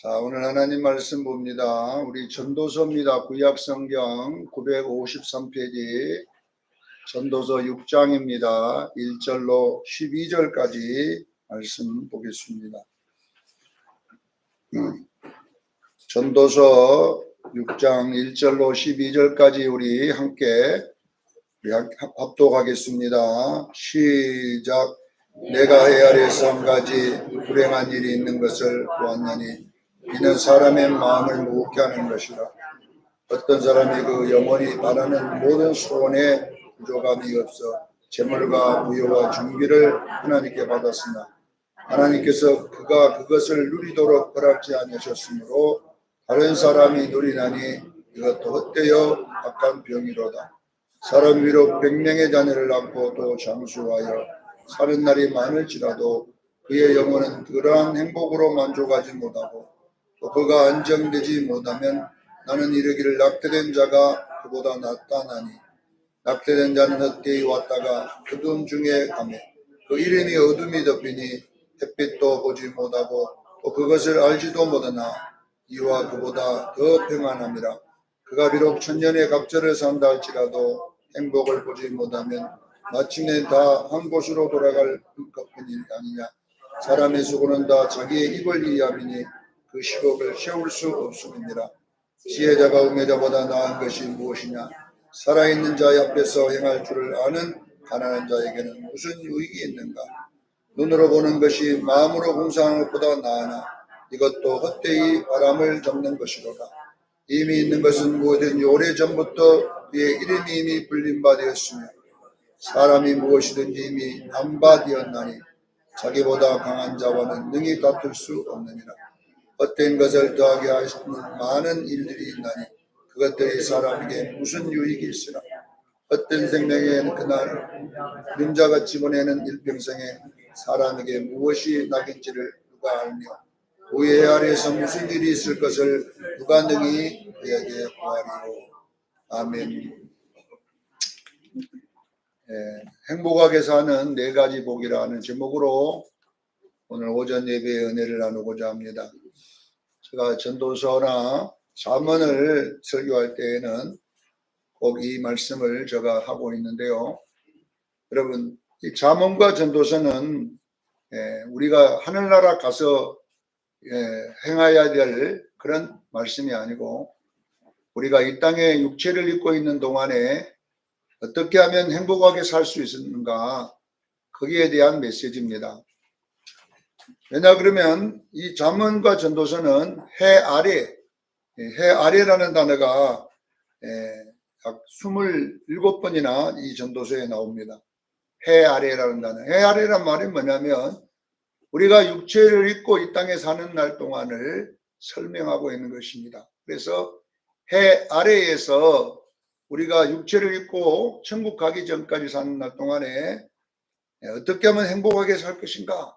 자, 오늘 하나님 말씀 봅니다. 우리 전도서입니다. 구약성경 953페이지 전도서 6장입니다. 1절로 12절까지 말씀 보겠습니다. 전도서 6장 1절로 12절까지 우리 함께 합독하겠습니다. 시작. 내가 헤아려서 한 가지 불행한 일이 있는 것을 보았나니 이는 사람의 마음을 무겁게 하는 것이라. 어떤 사람이 그 영원히 바라는 모든 소원에 부족함이 없어 재물과 부여와 존귀를 하나님께 받았으나 하나님께서 그가 그것을 누리도록 허락지 아니하셨으므로 다른 사람이 누리나니 이것도 헛되어 악한 병이로다. 사람 위로 100명의 자녀를 낳고 또 장수하여 사는 날이 많을지라도 그의 영혼은 그러한 행복으로 만족하지 못하고 또 그가 안정되지 못하면 나는 이르기를 낙태된 자가 그보다 낫다 나니 낙태된 자는 헛되이 왔다가 어둠 중에 가매 그 이름이 어둠이 덮이니 햇빛도 보지 못하고 또 그것을 알지도 못하나 이와 그보다 더 평안함이라. 그가 비록 천년의 갑절을 산다 할지라도 행복을 보지 못하면 마침내 다 한 곳으로 돌아갈 것뿐이 아니냐. 사람의 수고는 다 자기의 입을 이해함이니 그 식욕을 채울 수 없음이니라. 지혜자가 우매자보다 나은 것이 무엇이냐. 살아있는 자 앞에서 행할 줄을 아는 가난한 자에게는 무슨 유익이 있는가. 눈으로 보는 것이 마음으로 공상하는 것보다 나으나 이것도 헛되이 바람을 잡는 것이로다. 이미 있는 것은 무엇이든지 오래전부터 그의 이름이 이미 불린 바 되었으며 사람이 무엇이든지 이미 안 바 되었나니 자기보다 강한 자와는 능히 다툴 수 없느니라. 헛된 것을 더하게 하시는 많은 일들이 있나니 그것들이 사람에게 무슨 유익이 있으나 헛된 생명에 그날 그림자같이 보내는 일평생에 사람에게 무엇이 낙인지를 누가 알며 그의 아래에서 무슨 일이 있을 것을 누가 능히 그에게 보아리요. 아멘. 행복하게 사는 4가지 복이라는 제목으로 오늘 오전 예배의 은혜를 나누고자 합니다. 제가 전도서나 잠언을 설교할 때에는 꼭 이 말씀을 제가 하고 있는데요. 여러분, 이 잠언과 전도서는 우리가 하늘나라 가서 행해야 될 그런 말씀이 아니고 우리가 이 땅에 육체를 입고 있는 동안에 어떻게 하면 행복하게 살 수 있는가, 거기에 대한 메시지입니다. 왜냐 그러면 이 잠언과 전도서는 해 아래라는 단어가 약 27번이나 이 전도서에 나옵니다. 해 아래라는 단어. 해 아래란 말이 뭐냐면 우리가 육체를 입고 이 땅에 사는 날 동안을 설명하고 있는 것입니다. 그래서 해 아래에서 우리가 육체를 입고 천국 가기 전까지 사는 날 동안에 어떻게 하면 행복하게 살 것인가,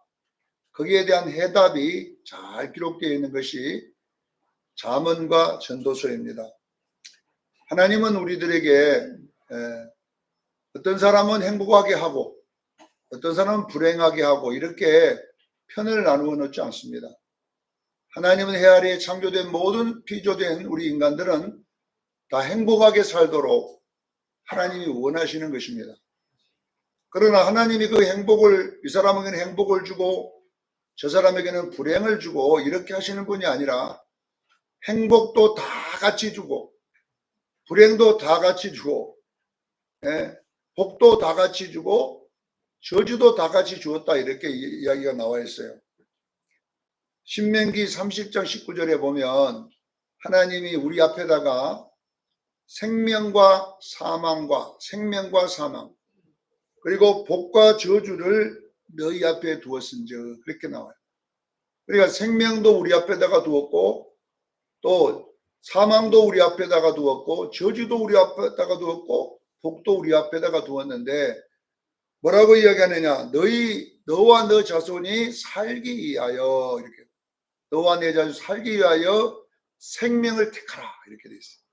거기에 대한 해답이 잘 기록되어 있는 것이 잠언과 전도서입니다. 하나님은 우리들에게 어떤 사람은 행복하게 하고 어떤 사람은 불행하게 하고 이렇게 편을 나누어 놓지 않습니다. 하나님은 해 아래에 창조된 모든 피조된 우리 인간들은 다 행복하게 살도록 하나님이 원하시는 것입니다. 그러나 하나님이 그 행복을, 이 사람에게는 행복을 주고 저 사람에게는 불행을 주고 이렇게 하시는 분이 아니라 행복도 다 같이 주고 불행도 다 같이 주고 복도 다 같이 주고 저주도 다 같이 주었다, 이렇게 이야기가 나와 있어요. 신명기 30장 19절에 보면 하나님이 우리 앞에다가 생명과 사망 그리고 복과 저주를 너희 앞에 두었은즉, 그렇게 나와요. 그러니까 생명도 우리 앞에다가 두었고 또 사망도 우리 앞에다가 두었고 저주도 우리 앞에다가 두었고 복도 우리 앞에다가 두었는데 뭐라고 이야기하느냐. 너와 너 자손이 살기 위하여, 이렇게 너와 내 자손이 살기 위하여 생명을 택하라, 이렇게 돼 있어요.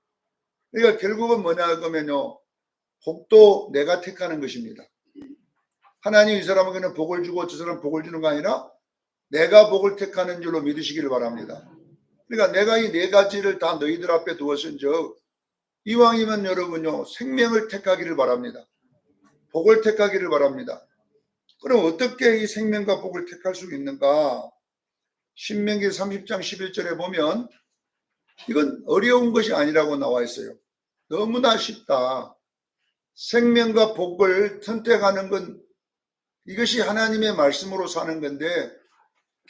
그러니까 결국은 뭐냐 그러면요, 복도 내가 택하는 것입니다. 하나님 이 사람에게는 복을 주고 저 사람 복을 주는 거 아니라 내가 복을 택하는 줄로 믿으시기를 바랍니다. 그러니까 내가 이 네 가지를 다 너희들 앞에 두었은즉 이왕이면 여러분요 생명을 택하기를 바랍니다. 복을 택하기를 바랍니다. 그럼 어떻게 이 생명과 복을 택할 수 있는가? 신명기 30장 11절에 보면 이건 어려운 것이 아니라고 나와 있어요. 너무나 쉽다. 생명과 복을 선택하는 건 이것이 하나님의 말씀으로 사는 건데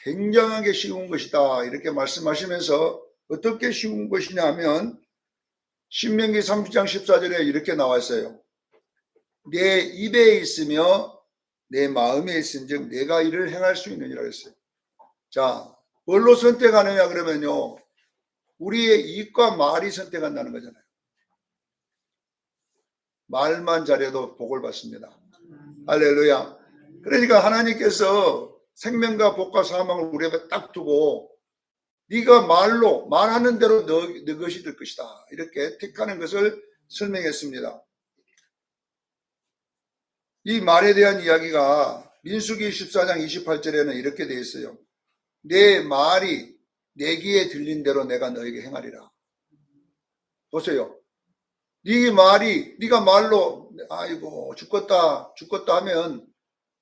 굉장하게 쉬운 것이다. 이렇게 말씀하시면서 어떻게 쉬운 것이냐 하면 신명기 30장 14절에 이렇게 나와 있어요. 내 입에 있으며 내 마음에 있은즉 내가 이를 행할 수 있느니라 했어요. 자, 뭘로 선택하느냐 그러면요. 우리의 입과 말이 선택한다는 거잖아요. 말만 잘해도 복을 받습니다. 할렐루야. 그러니까 하나님께서 생명과 복과 사망을 우리 앞에 딱 두고 네가 말로 말하는 대로 너 것이 될 것이다. 이렇게 택하는 것을 설명했습니다. 이 말에 대한 이야기가 민수기 14장 28절에는 이렇게 되어 있어요. 내 말이 내 귀에 들린 대로 내가 너에게 행하리라. 보세요. 네가 말로 아이고 죽겠다 하면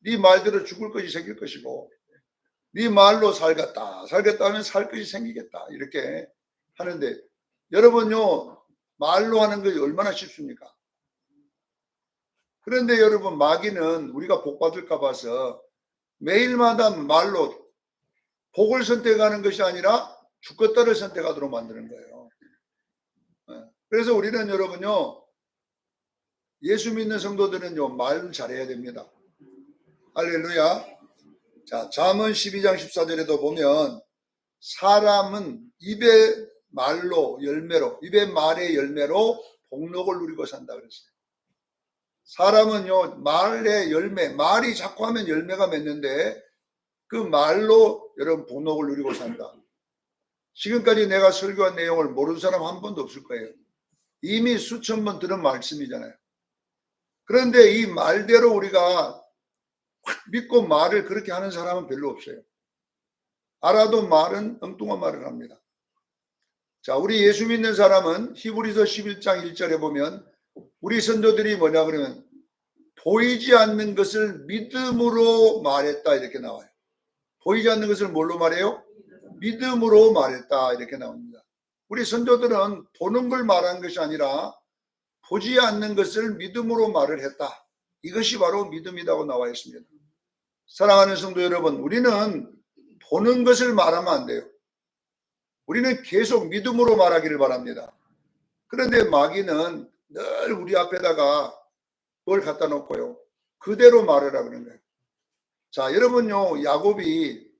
네 말대로 죽을 것이 생길 것이고 네 말로 살겠다 하면 살 것이 생기겠다 이렇게 하는데 여러분요 말로 하는 것이 얼마나 쉽습니까? 그런데 여러분 마귀는 우리가 복 받을까 봐서 매일마다 말로 복을 선택하는 것이 아니라 죽겠다를 선택하도록 만드는 거예요. 그래서 우리는 여러분요 예수 믿는 성도들은요 말 잘해야 됩니다. 할렐루야. 자, 잠언 12장 14절에도 보면 사람은 입의 말의 열매로 복록을 누리고 산다 그랬어요. 사람은요 말의 열매, 말이 자꾸 하면 열매가 맺는데 그 말로 여러분 복록을 누리고 산다. 지금까지 내가 설교한 내용을 모르는 사람 한 번도 없을 거예요. 이미 수천 번 들은 말씀이잖아요. 그런데 이 말대로 우리가 믿고 말을 그렇게 하는 사람은 별로 없어요. 알아도 말은 엉뚱한 말을 합니다. 자, 우리 예수 믿는 사람은 히브리서 11장 1절에 보면 우리 선조들이 뭐냐 그러면 보이지 않는 것을 믿음으로 말했다 이렇게 나와요. 보이지 않는 것을 뭘로 말해요? 믿음으로 말했다 이렇게 나옵니다. 우리 선조들은 보는 걸 말한 것이 아니라 보지 않는 것을 믿음으로 말을 했다. 이것이 바로 믿음이라고 나와 있습니다. 사랑하는 성도 여러분, 우리는 보는 것을 말하면 안 돼요. 우리는 계속 믿음으로 말하기를 바랍니다. 그런데 마귀는 늘 우리 앞에다가 뭘 갖다 놓고요. 그대로 말하라 그러는 거예요. 자, 여러분요, 야곱이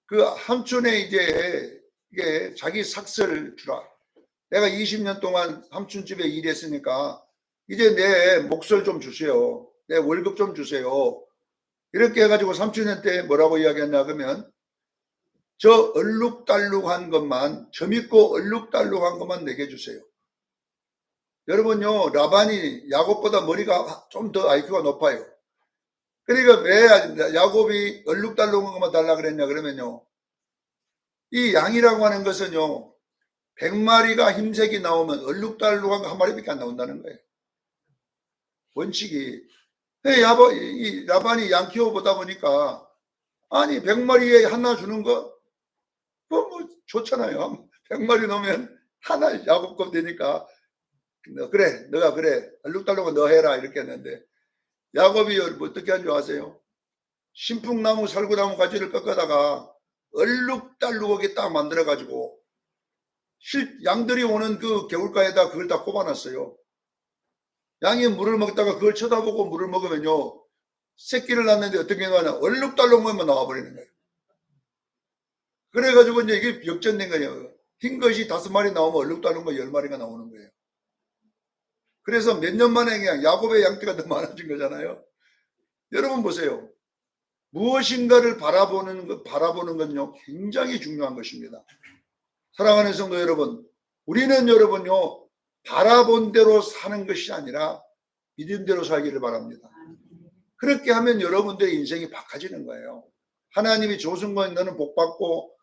그 삼촌의 이게 자기 삭슬 주라. 내가 20년 동안 삼촌 집에 일했으니까 이제 내 몫을 좀 주세요. 내 월급 좀 주세요. 이렇게 해가지고 삼촌한테 뭐라고 이야기했나 그러면 저 얼룩달룩한 것만 점 있고 얼룩달룩한 것만 내게 주세요. 여러분요 라반이 야곱보다 머리가 좀 더 IQ가 높아요. 그러니까 왜 야곱이 얼룩달룩한 것만 달라 그랬냐 그러면요 이 양이라고 하는 것은요 100마리가 흰색이 나오면 얼룩달룩한 거 한 마리밖에 안 나온다는 거예요. 원칙이. 이 라반이 양 키워보다 보니까 아니 100마리에 하나 주는 거 뭐 좋잖아요. 100마리 넣으면 하나 야곱급 되니까 그래 너가 그래 얼룩달룩은 너 해라 이렇게 했는데 야곱이 어떻게 한 줄 아세요? 신풍나무 살구나무 가지를 꺾어다가 얼룩달룩하게 딱 만들어 가지고 양들이 오는 그 개울가에다 그걸 다 꼽아놨어요. 양이 물을 먹다가 그걸 쳐다보고 물을 먹으면요 새끼를 낳는데 어떻게 나냐 얼룩달룩만 나와버리는 거예요. 그래가지고 이제 이게 역전된 거예요. 흰 것이 5마리 나오면 얼룩달룩한 거 10마리가 나오는 거예요. 그래서 몇 년 만에 그냥 야곱의 양떼가 더 많아진 거잖아요. 여러분 보세요. 무엇인가를 바라보는 건요 굉장히 중요한 것입니다. 사랑하는 성도 여러분, 우리는 여러분요 바라본 대로 사는 것이 아니라 믿음대로 살기를 바랍니다. 그렇게 하면 여러분들의 인생이 바꿔지는 거예요. 하나님이 조승건 너는 복받고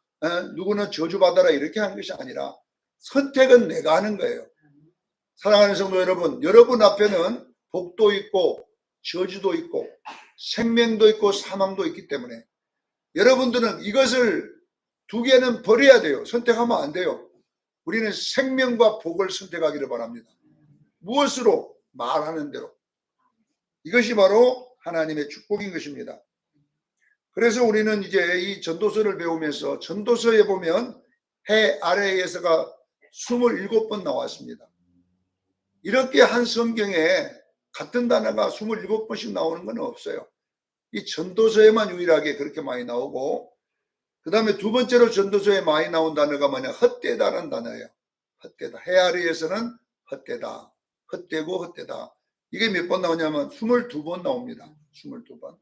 누구는 저주받아라 이렇게 한 것이 아니라 선택은 내가 하는 거예요. 사랑하는 성도 여러분, 여러분 앞에는 복도 있고 저주도 있고 생명도 있고 사망도 있기 때문에 여러분들은 이것을 두 개는 버려야 돼요. 선택하면 안 돼요. 우리는 생명과 복을 선택하기를 바랍니다. 무엇으로? 말하는 대로. 이것이 바로 하나님의 축복인 것입니다. 그래서 우리는 이제 이 전도서를 배우면서 전도서에 보면 해 아래에서가 27번 나왔습니다. 이렇게 한 성경에 같은 단어가 27번씩 나오는 건 없어요. 이 전도서에만 유일하게 그렇게 많이 나오고, 그 다음에 두 번째로 전도서에 많이 나온 단어가 뭐냐? 헛되다라는 단어예요. 헛되다. 해 아래에서는 헛되다. 헛되고 헛되다. 이게 몇 번 나오냐면 22번 나옵니다. 22번.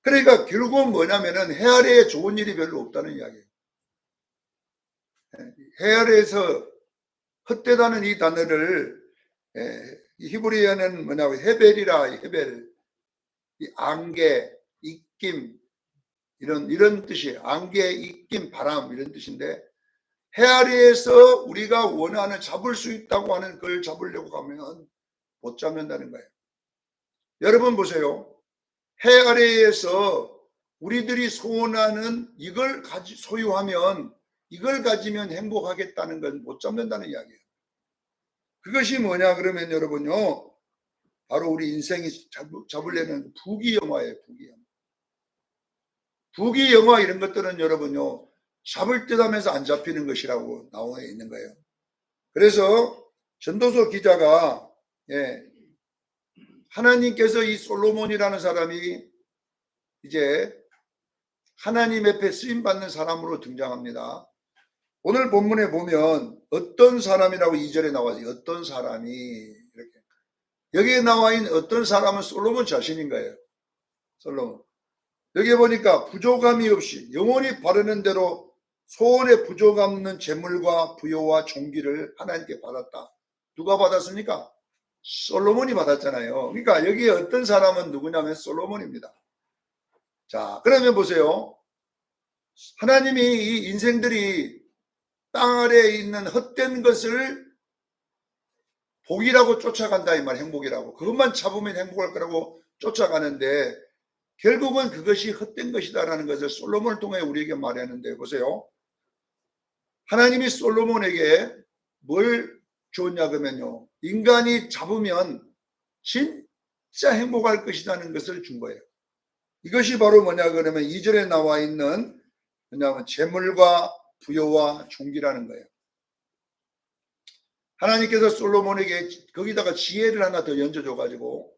그러니까 결국은 뭐냐면은 해 아래에 좋은 일이 별로 없다는 이야기예요. 해 아래에서 헛되다는 이 단어를 히브리어는 뭐냐고 헤벨이라. 헤벨. 이 안개, 입김 이런 뜻이에요. 안개, 입김, 바람 이런 뜻인데 해 아래에서 우리가 원하는 잡을 수 있다고 하는 그걸 잡으려고 하면 못 잡는다는 거예요. 여러분 보세요. 해 아래에서 우리들이 소원하는 이걸 소유하면 이걸 가지면 행복하겠다는 건 못 잡는다는 이야기예요. 그것이 뭐냐 그러면 여러분요. 바로 우리 인생이 잡으려는 부귀영화예요. 부귀영화. 부귀영화 이런 것들은 여러분요. 잡을 듯 하면서 안 잡히는 것이라고 나와 있는 거예요. 그래서 전도서 기자가 하나님께서 이 솔로몬이라는 사람이 이제 하나님 앞에 쓰임받는 사람으로 등장합니다. 오늘 본문에 보면 어떤 사람이라고 2절에 나와요. 어떤 사람이 이렇게. 여기에 나와 있는 어떤 사람은 솔로몬 자신인 거예요. 솔로몬. 여기 보니까 부족함이 없이 영원히 바르는 대로 소원에 부족함 없는 재물과 부요와 종기를 하나님께 받았다. 누가 받았습니까? 솔로몬이 받았잖아요. 그러니까 여기에 어떤 사람은 누구냐면 솔로몬입니다. 자, 그러면 보세요. 하나님이 이 인생들이 땅 아래에 있는 헛된 것을 복이라고 쫓아간다 이 말, 행복이라고. 그것만 잡으면 행복할 거라고 쫓아가는데 결국은 그것이 헛된 것이다라는 것을 솔로몬을 통해 우리에게 말하는데 보세요. 하나님이 솔로몬에게 뭘 줬냐 그러면요. 인간이 잡으면 진짜 행복할 것이라는 것을 준 거예요. 이것이 바로 뭐냐 그러면 2절에 나와 있는 뭐냐면 재물과 부요와 종기라는 거예요. 하나님께서 솔로몬에게 거기다가 지혜를 하나 더 얹어줘가지고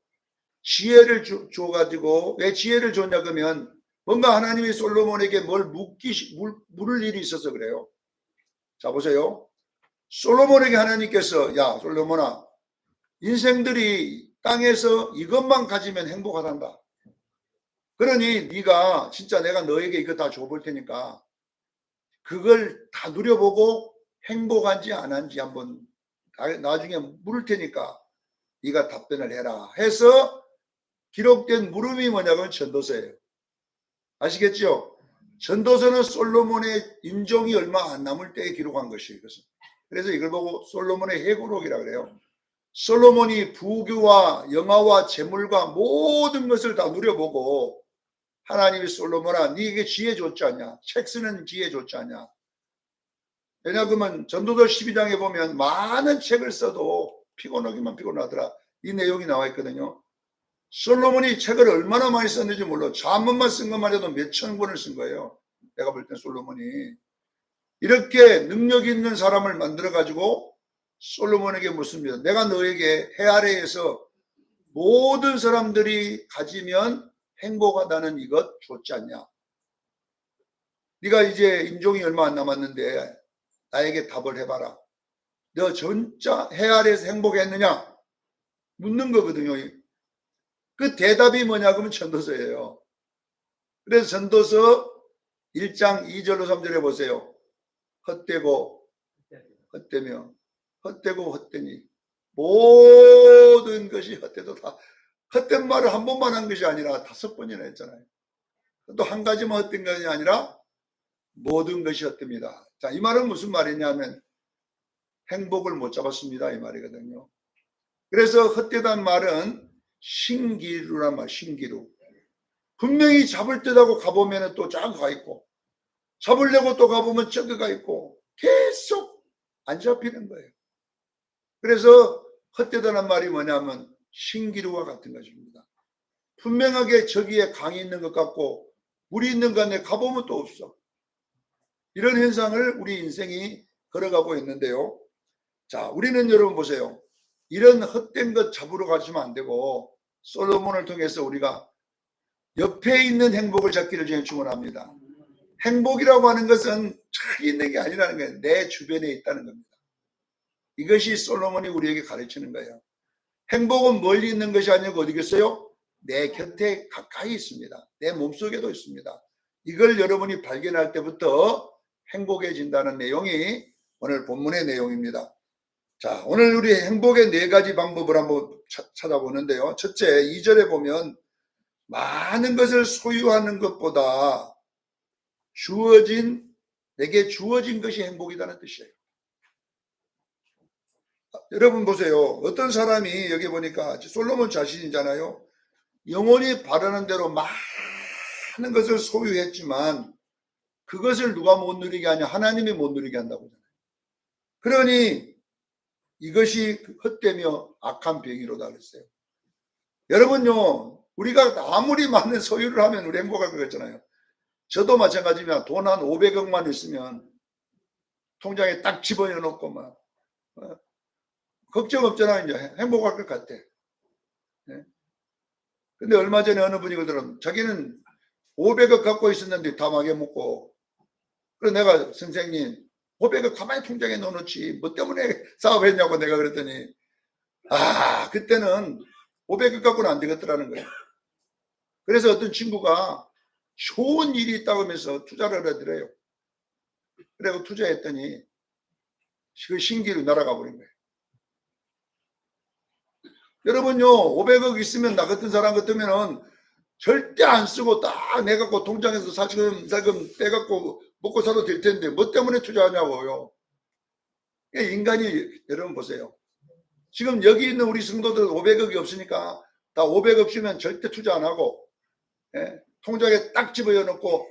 지혜를 줘가지고 왜 지혜를 줬냐 그러면 뭔가 하나님이 솔로몬에게 뭘 물을 일이 있어서 그래요. 자 보세요. 솔로몬에게 하나님께서 야 솔로몬아 인생들이 땅에서 이것만 가지면 행복하단다. 그러니 네가 진짜 내가 너에게 이거 다 줘볼 테니까 그걸 다 누려보고 행복한지 안 한지 한번 나중에 물을 테니까 네가 답변을 해라 해서 기록된 물음이 뭐냐면 전도서예요. 아시겠죠? 전도서는 솔로몬의 인종이 얼마 안 남을 때에 기록한 것이에요. 그래서 이걸 보고 솔로몬의 해고록이라고 그래요. 솔로몬이 부귀와 영화와 재물과 모든 것을 다 누려보고 하나님이 솔로몬아 네게 지혜 줬지 않냐? 책 쓰는 지혜 줬지 않냐? 왜냐하면 전도서 12장에 보면 많은 책을 써도 피곤하기만 피곤하더라. 이 내용이 나와 있거든요. 솔로몬이 책을 얼마나 많이 썼는지 몰라. 잠언만 쓴 것만 해도 몇천 권을 쓴 거예요. 내가 볼 땐 솔로몬이. 이렇게 능력 있는 사람을 만들어 가지고 솔로몬에게 묻습니다. 내가 너에게 해 아래에서 모든 사람들이 가지면 행복하다는 이것 줬지 않냐? 네가 이제 인종이 얼마 안 남았는데 나에게 답을 해봐라. 너 진짜 해 아래에서 행복했느냐? 묻는 거거든요. 그 대답이 뭐냐 그러면 전도서예요. 그래서 전도서 1장 2절로 3절에 보세요. 헛되고 헛되며 헛되고 헛되니 모든 것이 헛되도 다 헛된 말을 한 번만 한 것이 아니라 5번이나 했잖아요. 또 한 가지만 헛된 것이 아니라 모든 것이 헛됩니다. 자, 이 말은 무슨 말이냐면 행복을 못 잡았습니다 이 말이거든요. 그래서 헛되다는 말은 신기루란 말, 신기루. 분명히 잡을 듯하고 가보면 또 저기 가 있고, 잡으려고 또 가보면 저기 가 있고, 계속 안 잡히는 거예요. 그래서 헛되다는 말이 뭐냐면 신기루와 같은 것입니다. 분명하게 저기에 강이 있는 것 같고 물이 있는 것 같네, 가보면 또 없어. 이런 현상을 우리 인생이 걸어가고 있는데요. 자, 우리는 여러분 보세요. 이런 헛된 것 잡으러 가시면 안 되고 솔로몬을 통해서 우리가 옆에 있는 행복을 잡기를 저는 축원합니다. 행복이라고 하는 것은 저기 있는 게 아니라는 거예요. 내 주변에 있다는 겁니다. 이것이 솔로몬이 우리에게 가르치는 거예요. 행복은 멀리 있는 것이 아니고 어디 있어요? 내 곁에 가까이 있습니다. 내 몸속에도 있습니다. 이걸 여러분이 발견할 때부터 행복해진다는 내용이 오늘 본문의 내용입니다. 자, 오늘 우리 행복의 4가지 방법을 한번 찾아보는데요. 첫째, 2절에 보면 많은 것을 소유하는 것보다 내게 주어진 것이 행복이라는 뜻이에요. 여러분 보세요. 어떤 사람이 여기 보니까 솔로몬 자신이잖아요. 영혼이 바라는 대로 많은 것을 소유했지만 그것을 누가 못 누리게 하냐? 하나님이 못 누리게 한다고 하잖아요. 그러니 이것이 헛되며 악한 병이로다 그랬어요. 여러분요, 우리가 아무리 많은 소유를 하면 우리 행복할 것 같잖아요. 저도 마찬가지입니다. 돈 한 500억만 있으면 통장에 딱 집어넣고 막 걱정 없잖아요. 이제 행복할 것 같아. 네? 근데 얼마 전에 어느 분이 그러더라고요. 자기는 500억 갖고 있었는데 다 망해먹고, 그래서 내가 선생님 500억 가만히 통장에 넣어놓지 뭐 때문에 사업했냐고 내가 그랬더니 그때는 500억 갖고는 안 되겠더라는 거예요. 그래서 어떤 친구가 좋은 일이 있다고 하면서 투자를 하더래요. 그래서 투자했더니 그 신기루 날아가 버린 거예요. 여러분요, 500억 있으면 나 같은 사람 같으면은 절대 안 쓰고 딱 내갖고 통장에서 살금 빼갖고 먹고 살아도 될 텐데 뭐 때문에 투자하냐고요. 인간이, 여러분 보세요. 지금 여기 있는 우리 성도들 500억이 없으니까 다 500억 주면 절대 투자 안 하고, 통장에 딱 집어넣고,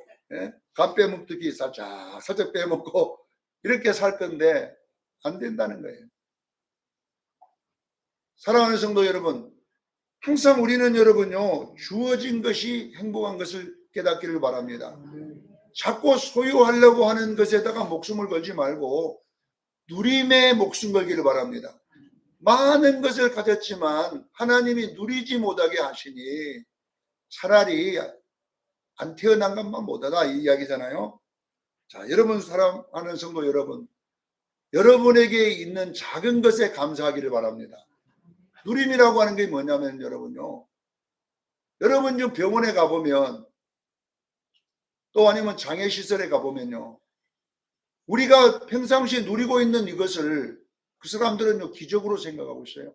간 빼먹듯이 살짝 빼먹고 이렇게 살 건데 안 된다는 거예요. 사랑하는 성도 여러분, 항상 우리는 여러분요, 주어진 것이 행복한 것을 깨닫기를 바랍니다. 자꾸 소유하려고 하는 것에다가 목숨을 걸지 말고 누림에 목숨 걸기를 바랍니다. 많은 것을 가졌지만 하나님이 누리지 못하게 하시니 차라리 안 태어난 것만 못하다 이 이야기잖아요. 자, 여러분, 사랑하는 성도 여러분, 여러분에게 있는 작은 것에 감사하기를 바랍니다. 누림이라고 하는 게 뭐냐면 여러분요, 여러분 좀 병원에 가보면 또 아니면 장애시설에 가보면요, 우리가 평상시에 누리고 있는 이것을 그 사람들은요 기적으로 생각하고 있어요.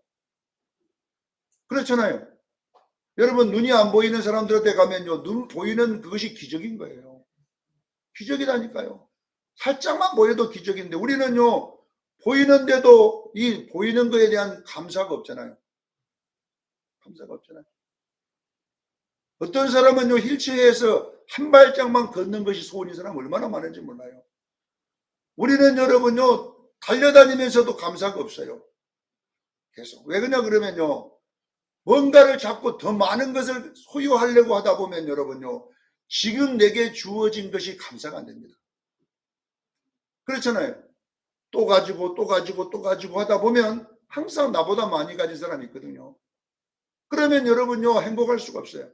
그렇잖아요. 여러분, 눈이 안 보이는 사람들한테 가면요, 눈 보이는 그것이 기적인 거예요. 기적이라니까요. 살짝만 보여도 기적인데 우리는요, 보이는데도 이 보이는 거에 대한 감사가 없잖아요. 감사가 없잖아요. 어떤 사람은요, 휠체어에서 한 발짝만 걷는 것이 소원인 사람 얼마나 많은지 몰라요. 우리는 여러분요, 달려다니면서도 감사가 없어요. 계속. 왜 그러냐 그러면요, 뭔가를 자꾸 더 많은 것을 소유하려고 하다 보면 여러분요, 지금 내게 주어진 것이 감사가 안 됩니다. 그렇잖아요. 또 가지고 하다 보면 항상 나보다 많이 가진 사람이 있거든요. 그러면 여러분요, 행복할 수가 없어요.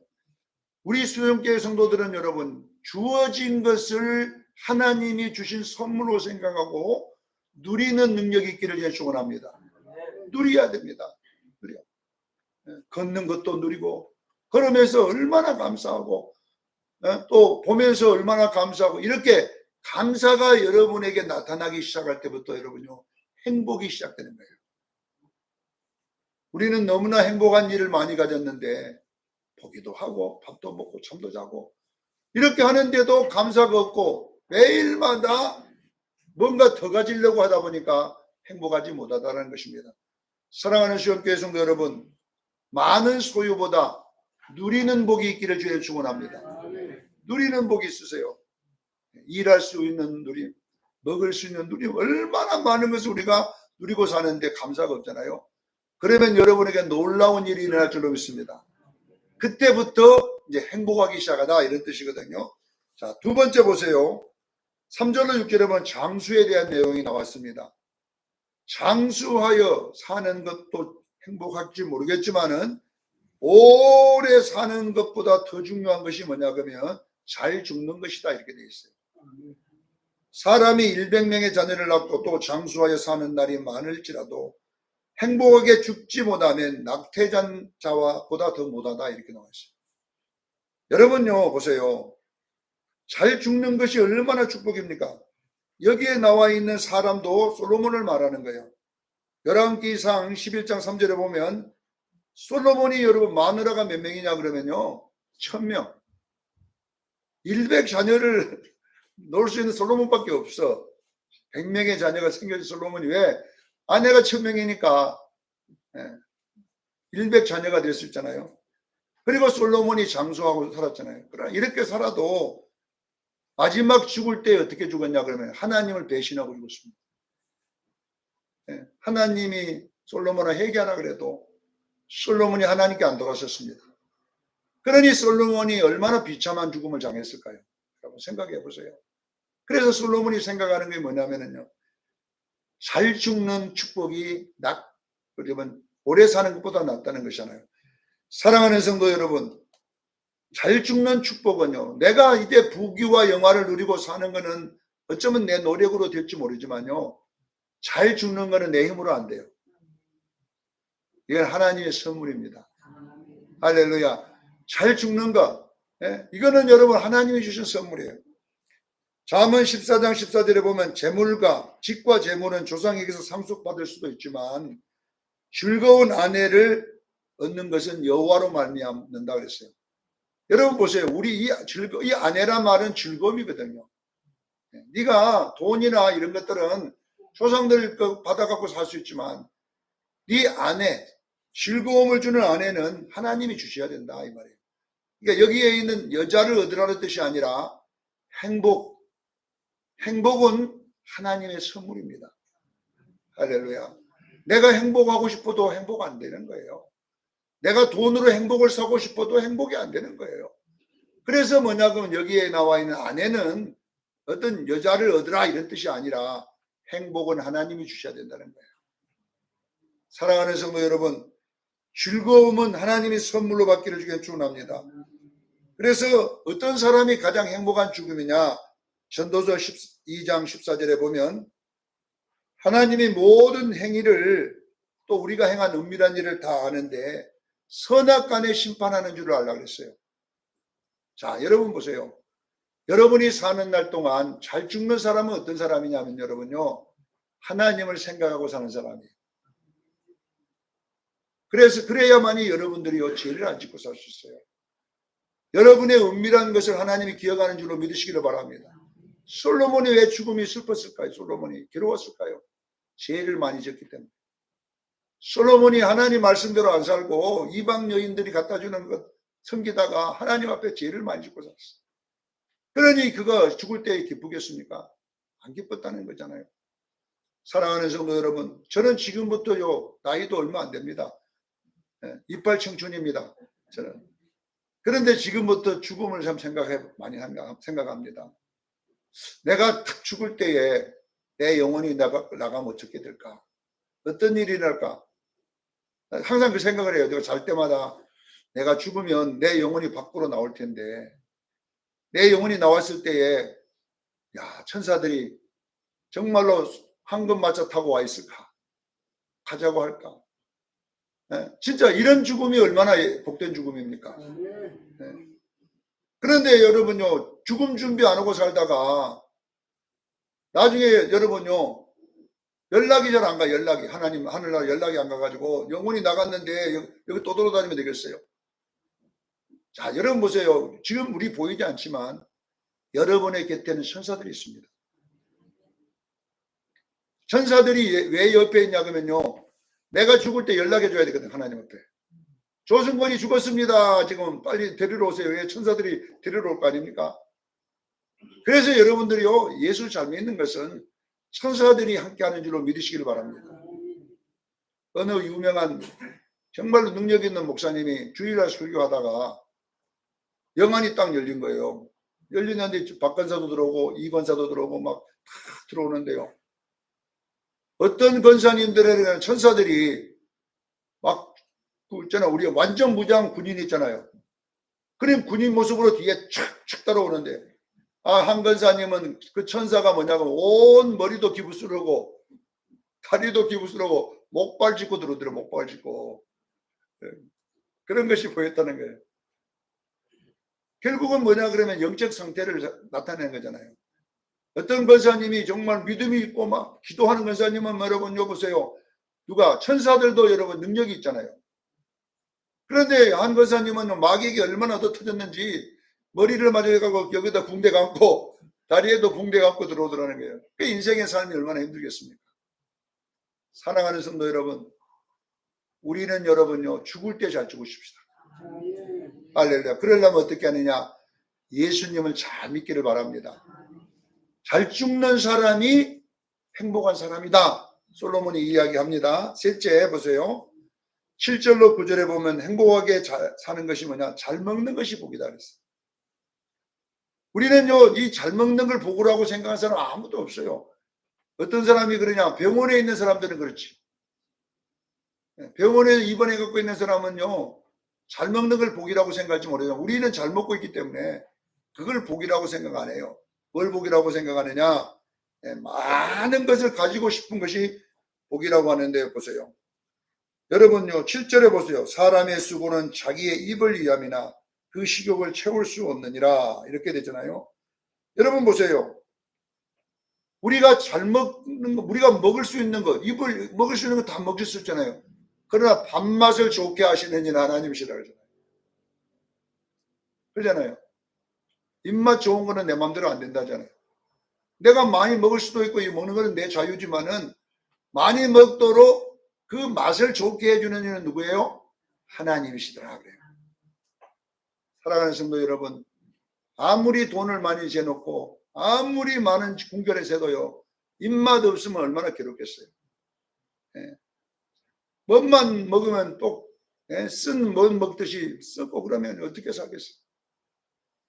우리 수영교회 성도들은 여러분, 주어진 것을 하나님이 주신 선물로 생각하고 누리는 능력이 있기를 제가 축원합니다. 누려야 됩니다. 누려. 걷는 것도 누리고, 걸으면서 얼마나 감사하고, 또 보면서 얼마나 감사하고, 이렇게 감사가 여러분에게 나타나기 시작할 때부터 여러분요, 행복이 시작되는 거예요. 우리는 너무나 행복한 일을 많이 가졌는데 보기도 하고 밥도 먹고 잠도 자고 이렇게 하는데도 감사가 없고 매일마다 뭔가 더 가지려고 하다 보니까 행복하지 못하다는 것입니다. 사랑하는 시험교회 성도 여러분, 많은 소유보다 누리는 복이 있기를 주에 축원합니다. 누리는 복이 있으세요. 일할 수 있는 누림, 먹을 수 있는 누림, 얼마나 많은 것을 우리가 누리고 사는데 감사가 없잖아요. 그러면 여러분에게 놀라운 일이 일어날 줄로 믿습니다. 그때부터 이제 행복하기 시작하다 이런 뜻이거든요. 자, 두 번째 보세요. 3절로 6절에 보면 장수에 대한 내용이 나왔습니다. 장수하여 사는 것도 행복할지 모르겠지만은 오래 사는 것보다 더 중요한 것이 뭐냐 그러면 잘 죽는 것이다 이렇게 되어 있어요. 사람이 100명의 자녀를 낳고 또 장수하여 사는 날이 많을지라도 행복하게 죽지 못하면 낙태자와 보다 더 못하다 이렇게 나와 있어요. 여러분요 보세요. 잘 죽는 것이 얼마나 축복입니까? 여기에 나와 있는 사람도 솔로몬을 말하는 거예요. 열왕기상 11장 3절에 보면 솔로몬이 여러분 마누라가 몇 명이냐 그러면요 1000명. 100자녀를 놓을 수 있는 솔로몬밖에 없어. 100명의 자녀가 생겨진 솔로몬이 왜? 아내가 1000명이니까 100자녀가 될 수 있잖아요. 그리고 솔로몬이 장수하고 살았잖아요. 그러나 이렇게 살아도 마지막 죽을 때 어떻게 죽었냐 그러면 하나님을 배신하고 죽었습니다. 하나님이 솔로몬을 회개하라 그래도 솔로몬이 하나님께 안 돌아섰습니다. 그러니 솔로몬이 얼마나 비참한 죽음을 당했을까요? 여러분 생각해 보세요. 그래서 솔로몬이 생각하는 게 뭐냐면요. 잘 죽는 축복이 그러면 오래 사는 것보다 낫다는 것이잖아요. 사랑하는 성도 여러분, 잘 죽는 축복은요. 내가 이제 부귀와 영화를 누리고 사는 거는 어쩌면 내 노력으로 될지 모르지만요. 잘 죽는 거는 내 힘으로 안 돼요. 이건 하나님의 선물입니다. 할렐루야. 잘 죽는 거. 이거는 여러분 하나님이 주신 선물이에요. 잠언 14장 14절에 보면 재물과 집과 재물은 조상에게서 상속받을 수도 있지만 즐거운 아내를 얻는 것은 여호와로 말미암는다 그랬어요. 여러분 보세요. 우리 이 아내란 말은 즐거움이거든요. 네가 돈이나 이런 것들은 조상들 받아갖고 살 수 있지만 네 아내, 즐거움을 주는 아내는 하나님이 주셔야 된다 이 말이에요. 그러니까 여기에 있는 여자를 얻으라는 뜻이 아니라 행복은 하나님의 선물입니다. 할렐루야. 내가 행복하고 싶어도 행복 안 되는 거예요. 내가 돈으로 행복을 사고 싶어도 행복이 안 되는 거예요. 그래서 뭐냐면 여기에 나와 있는 아내는 어떤 여자를 얻으라 이런 뜻이 아니라 행복은 하나님이 주셔야 된다는 거예요. 사랑하는 성도 여러분, 즐거움은 하나님이 선물로 받기를 주기를 축원합니다. 그래서 어떤 사람이 가장 행복한 죽음이냐? 전도서 12장 14절에 보면 하나님이 모든 행위를 또 우리가 행한 은밀한 일을 다 아는데 선악간에 심판하는 줄을 알라고 그랬어요. 자, 여러분 보세요. 여러분이 사는 날 동안 잘 죽는 사람은 어떤 사람이냐면 여러분요. 하나님을 생각하고 사는 사람이에요. 그래야만이 여러분들이 죄를 안 짓고 살 수 있어요. 여러분의 은밀한 것을 하나님이 기억하는 줄로 믿으시기를 바랍니다. 솔로몬이 왜 죽음이 슬펐을까요? 솔로몬이 괴로웠을까요? 죄를 많이 짓기 때문에. 솔로몬이 하나님 말씀대로 안 살고 이방 여인들이 갖다 주는 것 섬기다가 하나님 앞에 죄를 많이 짓고 살았어요. 그러니 그가 죽을 때 기쁘겠습니까? 안 기뻤다는 거잖아요. 사랑하는 성도 여러분, 저는 지금부터요 나이도 얼마 안 됩니다. 이빨 청춘입니다. 저는. 그런데 지금부터 죽음을 참 많이 생각합니다. 내가 탁 죽을 때에 내 영혼이 나가면 어떻게 될까? 어떤 일이 날까? 항상 그 생각을 해요. 제가 잘 때마다 내가 죽으면 내 영혼이 밖으로 나올 텐데 내 영혼이 나왔을 때에 천사들이 정말로 황금마차 타고 와 있을까? 가자고 할까? 진짜 이런 죽음이 얼마나 복된 죽음입니까? 그런데 여러분요, 죽음 준비 안 하고 살다가 나중에 여러분요, 연락이 잘 안 가. 하나님 하늘나라 연락이 안 가가지고 영혼이 나갔는데 여기 또 돌아다니면 되겠어요? 자, 여러분 보세요. 지금 우리 보이지 않지만 여러분의 곁에는 천사들이 있습니다. 천사들이 왜 옆에 있냐 그러면요, 내가 죽을 때 연락해 줘야 되거든. 하나님 앞에 조승권이 죽었습니다, 지금 빨리 데리러 오세요. 왜? 천사들이 데리러 올 거 아닙니까? 그래서 여러분들이요, 예수 잘 믿는 것은 천사들이 함께하는 줄로 믿으시길 바랍니다. 어느 유명한 정말로 능력 있는 목사님이 주일날 설교하다가 영안이 딱 열린 거예요. 열리는데 박건사도 들어오고 이건사도 들어오고 막 다 들어오는데요, 어떤 권사님들에게는 천사들이 막 있잖아, 우리 완전 무장 군인 있잖아요. 그럼 군인 모습으로 뒤에 촥촥 따라오는데, 한 권사님은 그 천사가 뭐냐고 온 머리도 기부스러고 다리도 기부스러고 목발 짚고 들어오더래. 목발 짚고. 그런 것이 보였다는 거예요. 결국은 뭐냐 그러면 영적 상태를 나타내는 거잖아요. 어떤 권사님이 정말 믿음이 있고 막 기도하는 권사님은 여러분 여보세요, 누가 천사들도 여러분 능력이 있잖아요. 그런데 한 권사님은 마귀에게 얼마나 더 터졌는지 머리를 맞아가고 여기다 붕대 감고 다리에도 붕대 감고 들어오더라는 거예요. 그 인생의 삶이 얼마나 힘들겠습니까? 사랑하는 성도 여러분, 우리는 여러분요, 죽을 때 잘 죽으십시다. 할렐루야. 그러려면 어떻게 하느냐? 예수님을 잘 믿기를 바랍니다. 잘 죽는 사람이 행복한 사람이다, 솔로몬이 이야기합니다. 셋째 보세요. 7절로 9절에 보면 행복하게 사는 것이 뭐냐? 잘 먹는 것이 복이다 그랬어요. 우리는요, 이 잘 먹는 걸 복이라고 생각하는 사람 아무도 없어요. 어떤 사람이 그러냐? 병원에 있는 사람들은 그렇지. 병원에 입원해 갖고 있는 사람은요, 잘 먹는 걸 복이라고 생각하지 못해요. 우리는 잘 먹고 있기 때문에 그걸 복이라고 생각 안 해요. 뭘 복이라고 생각하느냐? 많은 것을 가지고 싶은 것이 복이라고 하는데 보세요. 여러분요, 7절에 보세요. 사람의 수고는 자기의 입을 위함이나 그 식욕을 채울 수 없느니라, 이렇게 되잖아요. 여러분 보세요. 우리가 잘 먹는 거, 우리가 먹을 수 있는 거, 입을 먹을 수 있는 거 다 먹을 수 있잖아요. 그러나 밥맛을 좋게 하시는 이는 하나님이시라 그러잖아요. 그러잖아요. 입맛 좋은 거는 내 마음대로 안 된다잖아요. 내가 많이 먹을 수도 있고 이 먹는 거는 내 자유지만은 많이 먹도록 그 맛을 좋게 해주는 이는 누구예요? 하나님이시더라 그래요. 사랑하는 성도 여러분, 아무리 돈을 많이 재놓고 아무리 많은 궁결에 새도요, 입맛 없으면 얼마나 괴롭겠어요. 뭐만 먹으면 또 쓴 뭐 먹듯이 썩고 그러면 어떻게 살겠어요?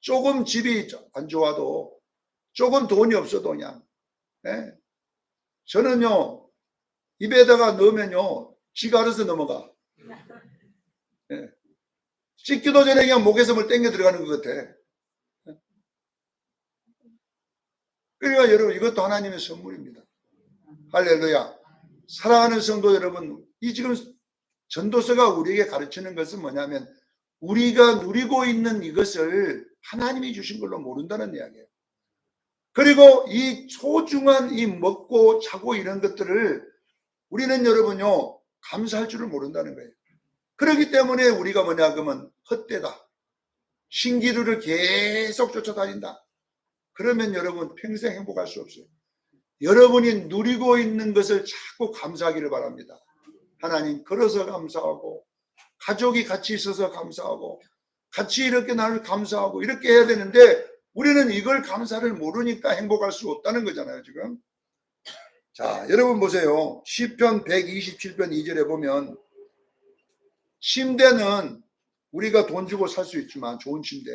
조금 집이 안 좋아도, 조금 돈이 없어도 그냥 저는요, 입에다가 넣으면요, 지가 알아서 넘어가. 씻기도 전에 그냥 목에서 뭘 땡겨 들어가는 것 같아. 그러니까 여러분, 이것도 하나님의 선물입니다. 할렐루야. 사랑하는 성도 여러분, 이 지금 전도서가 우리에게 가르치는 것은 뭐냐면, 우리가 누리고 있는 이것을 하나님이 주신 걸로 모른다는 이야기예요. 그리고 이 소중한 이 먹고 자고 이런 것들을 우리는 여러분요, 감사할 줄을 모른다는 거예요. 그렇기 때문에 우리가 뭐냐 그러면 헛되다, 신기루를 계속 쫓아다닌다, 그러면 여러분 평생 행복할 수 없어요. 여러분이 누리고 있는 것을 자꾸 감사하기를 바랍니다. 하나님 걸어서 감사하고, 가족이 같이 있어서 감사하고, 같이 이렇게 나를 감사하고, 이렇게 해야 되는데 우리는 이걸 감사를 모르니까 행복할 수 없다는 거잖아요 지금. 자, 여러분 보세요. 시편 127편 2절에 보면, 침대는 우리가 돈 주고 살 수 있지만, 좋은 침대,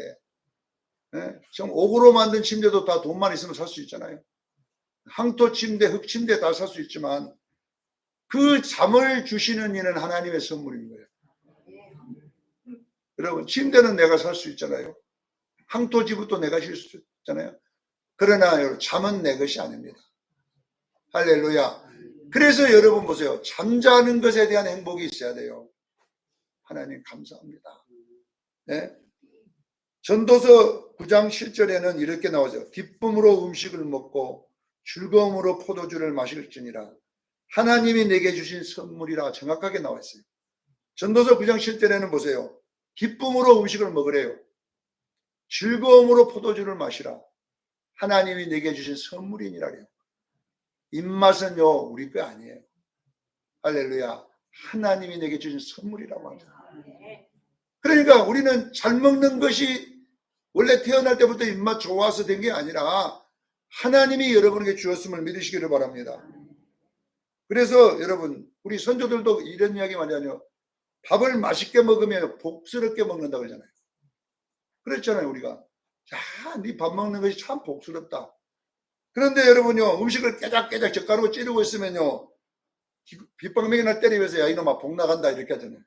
지금 옥으로 만든 침대도 다 돈만 있으면 살 수 있잖아요. 항토 침대, 흙 침대 다 살 수 있지만 그 잠을 주시는 이는 하나님의 선물인 거예요. 여러분, 침대는 내가 살 수 있잖아요. 항토 집도 내가 쉴 수 있잖아요. 그러나 여러분, 잠은 내 것이 아닙니다. 할렐루야. 그래서 여러분 보세요. 잠자는 것에 대한 행복이 있어야 돼요. 하나님 감사합니다. 전도서 9장 7절에는 이렇게 나오죠. 기쁨으로 음식을 먹고 즐거움으로 포도주를 마실지니라. 하나님이 내게 주신 선물이라 정확하게 나와 있어요. 전도서 9장 7절에는 보세요. 기쁨으로 음식을 먹으래요. 즐거움으로 포도주를 마시라. 하나님이 내게 주신 선물이니라 그래요. 입맛은요 우리 거 아니에요. 할렐루야. 하나님이 내게 주신 선물이라고 합니다. 그러니까 우리는 잘 먹는 것이 원래 태어날 때부터 입맛 좋아서 된 게 아니라 하나님이 여러분에게 주었음을 믿으시기를 바랍니다. 그래서 여러분 우리 선조들도 이런 이야기 많이 하죠. 밥을 맛있게 먹으면 복스럽게 먹는다 그러잖아요. 그랬잖아요 우리가. 야, 네 밥 먹는 것이 참 복스럽다. 그런데 여러분요 음식을 깨작깨작 젓가락으로 찌르고 있으면요 빗방망이나 때리면서 야 이놈아 복 나간다 이렇게 하잖아요.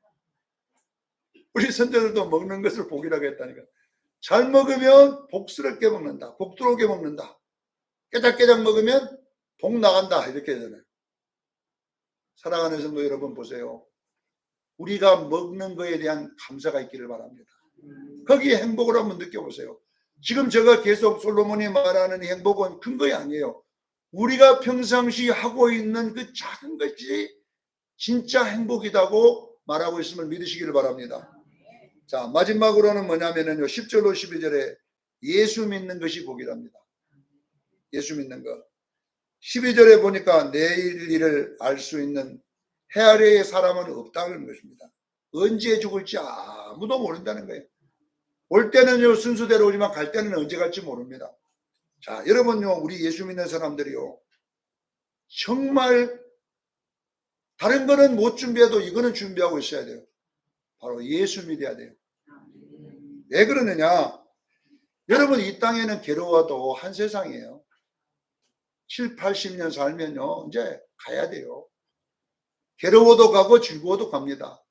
우리 선조들도 먹는 것을 복이라고 했다니까. 잘 먹으면 복스럽게 먹는다. 복 들어오게 먹는다. 깨작깨작 먹으면 복 나간다 이렇게 하잖아요. 사랑하는 성도 여러분 보세요. 우리가 먹는 거에 대한 감사가 있기를 바랍니다. 거기에 행복을 한번 느껴보세요. 지금 제가 계속 솔로몬이 말하는 행복은 큰 거이 아니에요. 우리가 평상시 하고 있는 그 작은 것이 진짜 행복이라고 말하고 있음을 믿으시기를 바랍니다. 자, 마지막으로는 뭐냐면요 10절로 12절에 예수 믿는 것이 복이랍니다. 예수 믿는 것. 12절에 보니까 내일 일을 알 수 있는 해 아래의 사람은 없다는 것입니다. 언제 죽을지 아무도 모른다는 거예요. 올 때는요 순수대로 오지만 갈 때는 언제 갈지 모릅니다. 자, 여러분요 우리 예수 믿는 사람들이요 정말 다른 거는 못 준비해도 이거는 준비하고 있어야 돼요. 바로 예수 믿어야 돼요. 왜 그러느냐? 여러분 이 땅에는 괴로워도 한 세상이에요. 7, 80년 살면요 이제 가야 돼요. 괴로워도 가고 즐거워도 갑니다.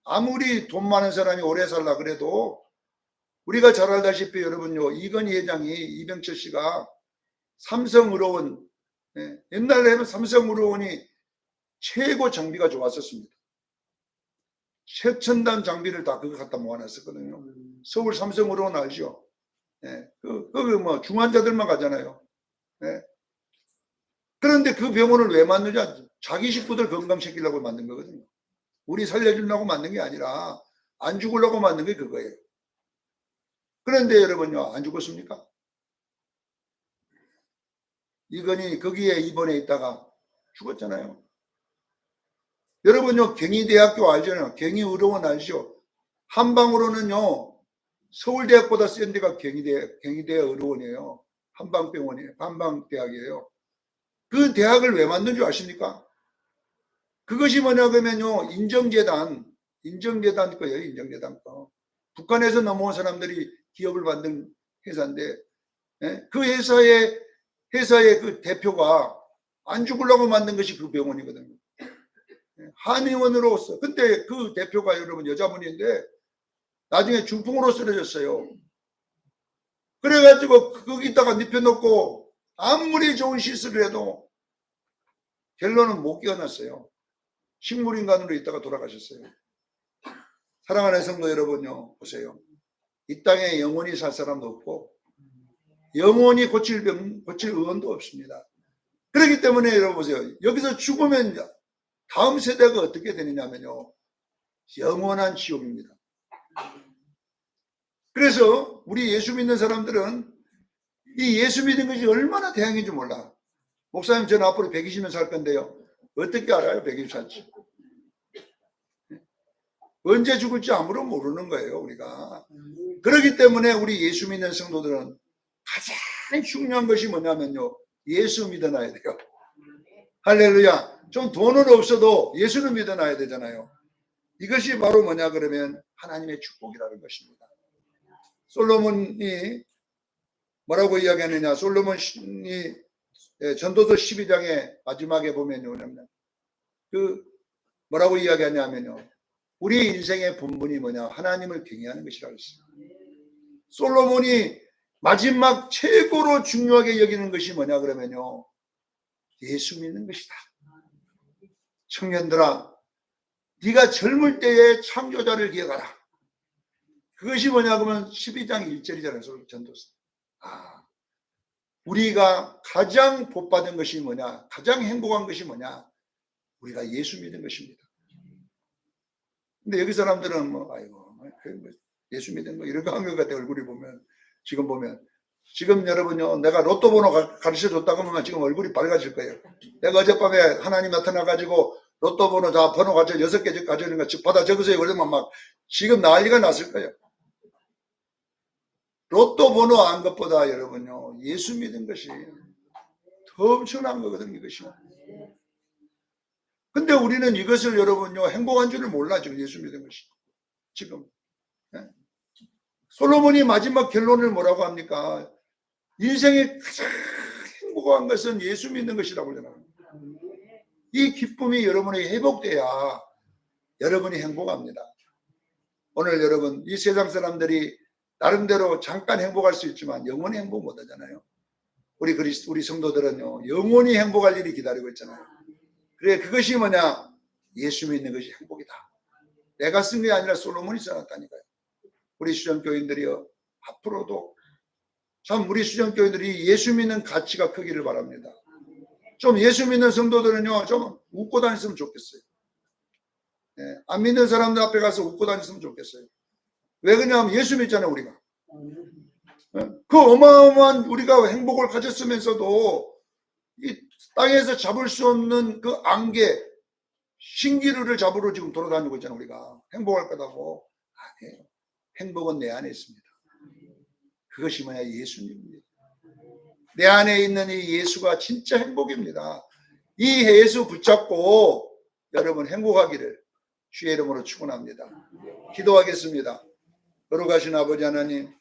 아무리 돈 많은 사람이 오래 살라 그래도 우리가 잘 알다시피 여러분요 이건희 회장이 이병철 씨가 삼성의료원 옛날에는 삼성의료원이 최고 장비가 좋았었습니다. 최첨단 장비를 다 그거 갖다 모아놨었거든요. 서울 삼성의료원 알죠? 거기 뭐 중환자들만 가잖아요. 그런데 그 병원을 왜 만드냐? 자기 식구들 건강시키려고 만든 거거든요. 우리 살려주려고 만든 게 아니라 안 죽으려고 만든 게 그거예요. 그런데 여러분요 안 죽었습니까? 이건희 거기에 입원해 있다가 죽었잖아요. 여러분요 경희대학교 알잖아요. 경희의료원 알죠? 한방으로는요 서울대학보다 센 데가 경희대 의료원이에요. 한방병원이에요. 한방대학이에요. 그 대학을 왜 만든 줄 아십니까? 그것이 뭐냐 그러면요 인정재단 거예요. 인정재단 거. 북한에서 넘어온 사람들이 기업을 만든 회사인데 그 회사의 그 대표가 안 죽으려고 만든 것이 그 병원이거든요. 한의원으로서. 근데 그 대표가 여러분 여자분인데 나중에 중풍으로 쓰러졌어요. 그래가지고 거기다가 눕혀놓고 아무리 좋은 시술을 해도 결론은 못 깨어났어요. 식물인간으로 있다가 돌아가셨어요. 사랑하는 성도 여러분요 보세요. 이 땅에 영원히 살 사람도 없고 영원히 고칠 의원도 없습니다. 그렇기 때문에 여러분 보세요. 여기서 죽으면 다음 세대가 어떻게 되느냐면요 영원한 지옥입니다. 그래서 우리 예수 믿는 사람들은 이 예수 믿는 것이 얼마나 대항인지 몰라. 목사님 저는 앞으로 120년 살 건데요. 어떻게 알아요? 120 살지. 언제 죽을지 아무런 모르는 거예요 우리가. 그렇기 때문에 우리 예수 믿는 성도들은 가장 중요한 것이 뭐냐면요 예수 믿어놔야 돼요. 할렐루야. 좀 돈은 없어도 예수는 믿어놔야 되잖아요. 이것이 바로 뭐냐 그러면 하나님의 축복이라는 것입니다. 솔로몬이 뭐라고 이야기하느냐. 솔로몬이 전도서 12장의 마지막에 보면요 그 뭐라고 이야기하냐면요 우리 인생의 본분이 뭐냐 하나님을 경외하는 것이라고 했어요. 솔로몬이 마지막 최고로 중요하게 여기는 것이 뭐냐 그러면요 예수 믿는 것이다. 청년들아 네가 젊을 때의 창조자를 기억하라. 그것이 뭐냐 그러면 12장 1절이잖아요. 전도서. 우리가 가장 복받은 것이 뭐냐 가장 행복한 것이 뭐냐 우리가 예수 믿는 것입니다. 근데 여기 사람들은 뭐 아이고 예수 믿는 거 이런 거 한 것 같아. 얼굴이 보면 지금 보면 지금 여러분요, 내가 로또 번호 가르쳐 줬다고 하면 지금 얼굴이 밝아질 거예요. 내가 어젯밤에 하나님 나타나가지고 로또 번호 다 번호 가져 6개 가져오는 거 받아 적으세요. 그러면 막 지금 난리가 났을 거예요. 로또 번호 안 것보다 여러분요, 예수 믿은 것이 더 엄청난 거거든요, 이것이. 근데 우리는 이것을 여러분요, 행복한 줄을 몰라, 지금 예수 믿은 것이. 지금. 솔로몬이 마지막 결론을 뭐라고 합니까? 인생의 가장 행복한 것은 예수 믿는 것이라고 그러잖아요. 이 기쁨이 여러분에게 회복돼야 여러분이 행복합니다. 오늘 여러분, 이 세상 사람들이 나름대로 잠깐 행복할 수 있지만 영원히 행복 못 하잖아요. 우리 성도들은요, 영원히 행복할 일이 기다리고 있잖아요. 그래, 그것이 뭐냐? 예수 믿는 것이 행복이다. 내가 쓴 게 아니라 솔로몬이 써놨다니까요. 우리 수전교인들이요, 앞으로도 참 우리 수전교인들이 예수 믿는 가치가 크기를 바랍니다. 좀 예수 믿는 성도들은요, 좀 웃고 다녔으면 좋겠어요. 안 믿는 사람들 앞에 가서 웃고 다녔으면 좋겠어요. 왜 그러냐면 예수 믿잖아요, 우리가. 그 어마어마한 우리가 행복을 가졌으면서도 이 땅에서 잡을 수 없는 그 안개, 신기루를 잡으러 지금 돌아다니고 있잖아요, 우리가. 행복할 거다고. 아니에요. 행복은 내 안에 있습니다. 그것이 뭐냐? 예수님입니다. 내 안에 있는 이 예수가 진짜 행복입니다. 이 예수 붙잡고 여러분 행복하기를 주의 이름으로 축원합니다. 기도하겠습니다. 거룩하신 아버지 하나님,